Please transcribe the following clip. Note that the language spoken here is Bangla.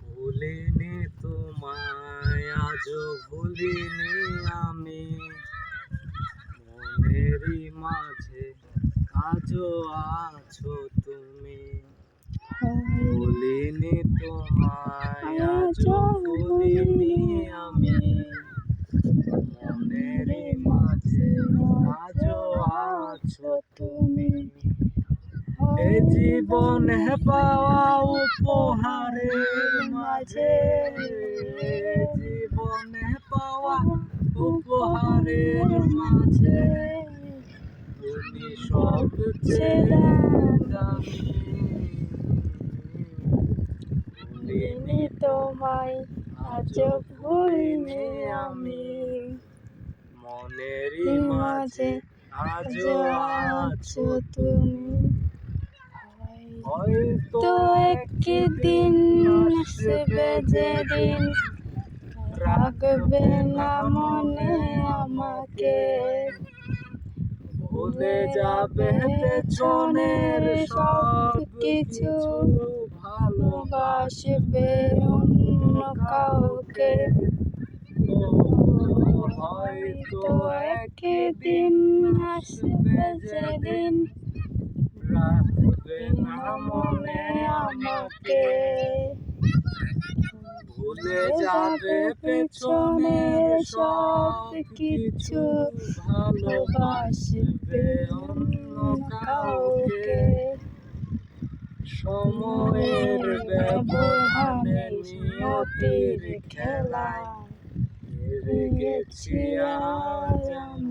ভুলিনি তোমায় আজও ভুলিনি আমি, মনেরই মাঝে আজও আছো তুমি। ভুলিনি তোমায় আজও ভুলিনি আমি, মনেরই মাঝে আজও আছো তুমি। এ জীবনে পাওয়া উপহারের মাঝে, জীবনে পাওয়া উপহারের মাঝে তুমি সবচেয়ে দামি। ভুলিনি তোমায় আজও ভুলিনি আমি, মনেরই মাঝে আজও আছো তুমি। হয়তো একদিন আসবে যেদিন রাখবে না মনে আমাকে, ভুলে যাবে পেছনের সব কিছু, ভালোবাসবে অন্য কাউকে। হয়তো একদিন আসবে যেদিন রাখবে না মনে আমাকে, ভুলে যাবে পেছনের সব কিছু, ভালোবাসবে অন্য কাউকে। সময়ের ব্যবধানে নিয়তির খেলা হেরে গেছি আজ আমি।